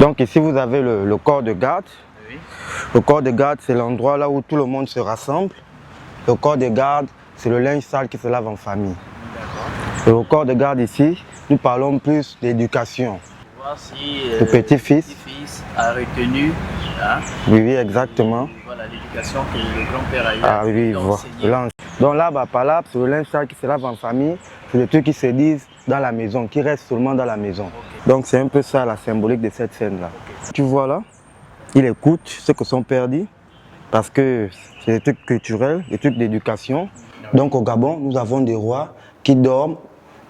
Donc ici vous avez le corps de garde. Oui. Le corps de garde, c'est l'endroit là où tout le monde se rassemble. Le corps de garde, c'est le linge sale qui se lave en famille. Et au corps de garde ici, nous parlons plus d'éducation. Voir si le petit-fils a retenu oui, exactement. Voilà, l'éducation que le grand-père a eu. Ah oui, voilà. Donc là, par là, c'est le linge sale qui se lave en famille. C'est le truc qui se disent dans la maison, qui reste seulement dans la maison. Okay. Donc c'est un peu ça la symbolique de cette scène-là. Okay. Tu vois là, il écoute ce que son père dit, parce que c'est des trucs culturels, des trucs d'éducation. Okay. Donc au Gabon, nous avons des rois qui dorment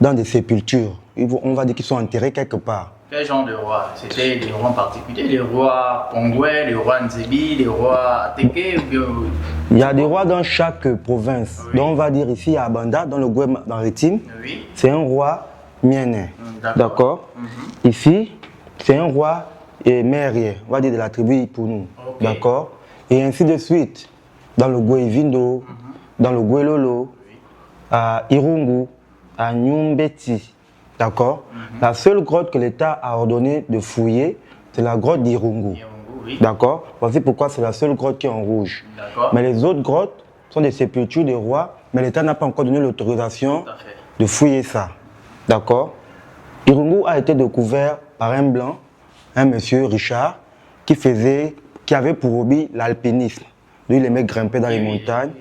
dans des sépultures. On va dire qu'ils sont enterrés quelque part. Quel genre de rois? C'était des rois en particulier, les rois Pongwe, les rois Nzebi, les rois Ateke ou bien... Il y a des rois dans chaque province. Oui. Donc on va dire ici à Banda, dans le Goué maritime, oui. C'est un roi Mienné. D'accord. Ici, c'est un roi Mérien, on va dire de la tribu Ipounou. Okay. D'accord. Et ainsi de suite. Dans le Goué Vindo, dans le Goué Lolo, à Irungu, à Nyumbeti. D'accord. La seule grotte que l'État a ordonné de fouiller, c'est la grotte d'Irungu. Oui. D'accord. Voici pourquoi c'est la seule grotte qui est en rouge. Mais les autres grottes sont des sépultures des rois, mais l'État n'a pas encore donné l'autorisation de fouiller ça. D'accord. Irungu a été découvert par un blanc, un monsieur Richard, qui avait pour hobby l'alpinisme. Lui, il aimait grimper dans les montagnes.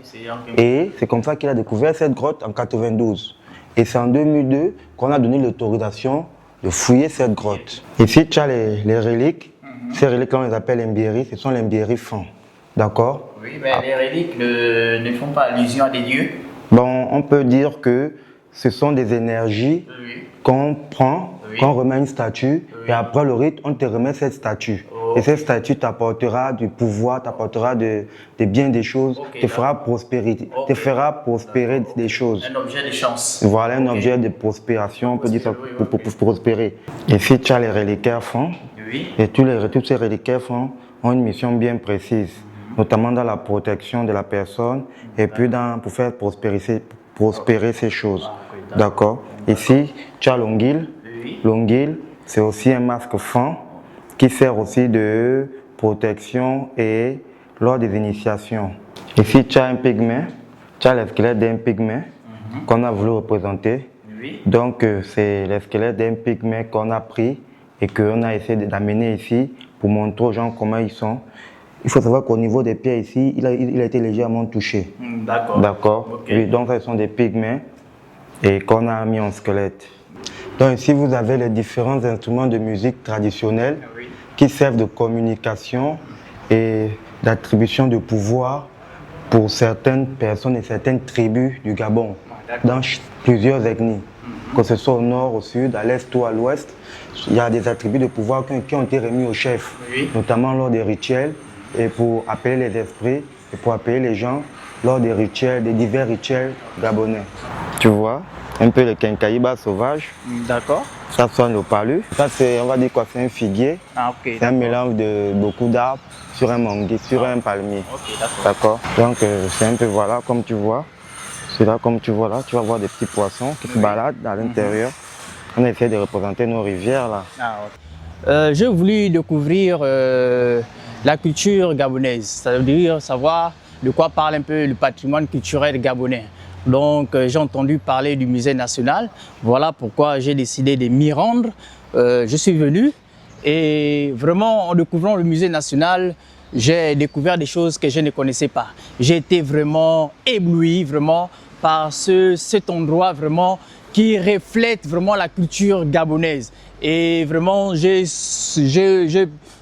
Et c'est comme ça qu'il a découvert cette grotte en 92. Et c'est en 2002 qu'on a donné l'autorisation de fouiller cette grotte. Ici, tu as les reliques. Ces reliques, on les appelle Mbieri, ce sont les Mbieri fins. D'accord? Oui, mais les reliques ne font pas allusion à des dieux? Bon, on peut dire que ce sont des énergies qu'on prend, qu'on remet à une statue, et après le rite, on te remet cette statue. Et cette statue t'apportera du pouvoir, t'apportera des biens, des choses, te fera prospérer, te fera prospérer des choses. Un objet de chance. Voilà, un objet de prospération, on peut dire ça, pour prospérer. Ici, tu as les reliquaires fonds. Et tous ces reliquaires fonds ont une mission bien précise, notamment dans la protection de la personne et puis pour faire prospérer ces choses. D'accord. Ici, tu as l'onguil. L'onguil, c'est aussi un masque fin qui sert aussi de protection et lors des initiations. Ici, tu as un pygmée, tu as le squelette d'un pygmée qu'on a voulu représenter. Donc, c'est le squelette d'un pygmée qu'on a pris et qu'on a essayé d'amener ici pour montrer aux gens comment ils sont. Il faut savoir qu'au niveau des pieds ici, il a été légèrement touché. D'accord. D'accord. Okay. Oui, donc, ce sont des pygmées et qu'on a mis en squelette. Donc ici, vous avez les différents instruments de musique traditionnels qui servent de communication et d'attribution de pouvoir pour certaines personnes et certaines tribus du Gabon, dans plusieurs ethnies. Que ce soit au nord, au sud, à l'est ou à l'ouest, il y a des attributs de pouvoir qui ont été remis au chef, notamment lors des rituels, et pour appeler les esprits, et pour appeler les gens lors des rituels, des divers rituels gabonais. Tu vois? Un peu le quincaïba sauvage. D'accord. Ça sonne le palu. Ça, c'est, on va dire quoi, c'est un figuier. Ah, ok. C'est un mélange de beaucoup d'arbres sur un manguier, sur un palmier. Ok, d'accord. D'accord. Donc, c'est un peu, voilà, comme tu vois. C'est là, comme tu vois là, tu vas voir des petits poissons qui se baladent à l'intérieur. On essaie de représenter nos rivières là. Ah, okay. J'ai voulu découvrir la culture gabonaise, c'est-à-dire savoir de quoi parle un peu le patrimoine culturel gabonais. Donc j'ai entendu parler du musée national, voilà pourquoi j'ai décidé de m'y rendre. Je suis venu et vraiment en découvrant le musée national, j'ai découvert des choses que je ne connaissais pas. J'ai été vraiment ébloui vraiment par cet endroit vraiment qui reflète vraiment la culture gabonaise. Et vraiment,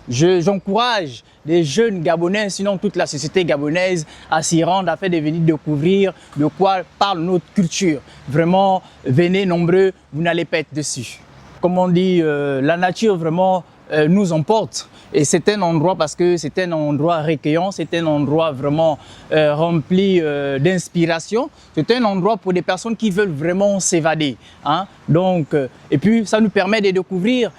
j'encourage les jeunes Gabonais, sinon toute la société gabonaise, à s'y rendre afin de venir découvrir de quoi parle notre culture. Vraiment, venez nombreux, vous n'allez pas être déçus. Comme on dit, la nature vraiment nous emporte. Et c'est un endroit, parce que c'est un endroit recueillant, c'est un endroit vraiment rempli d'inspiration. C'est un endroit pour des personnes qui veulent vraiment s'évader. Hein? Donc, et puis, ça nous permet de découvrir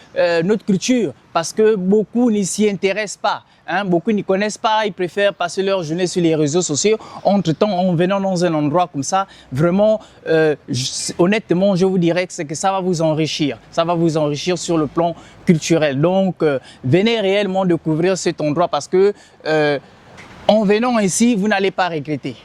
notre culture. parce que beaucoup n'y s'y intéressent pas. Hein, beaucoup n'y connaissent pas, ils préfèrent passer leur journée sur les réseaux sociaux. Entre-temps, en venant dans un endroit comme ça, vraiment, honnêtement, je vous dirais que ça va vous enrichir. Ça va vous enrichir sur le plan culturel. Donc, venez réellement découvrir cet endroit parce que en venant ici, vous n'allez pas regretter.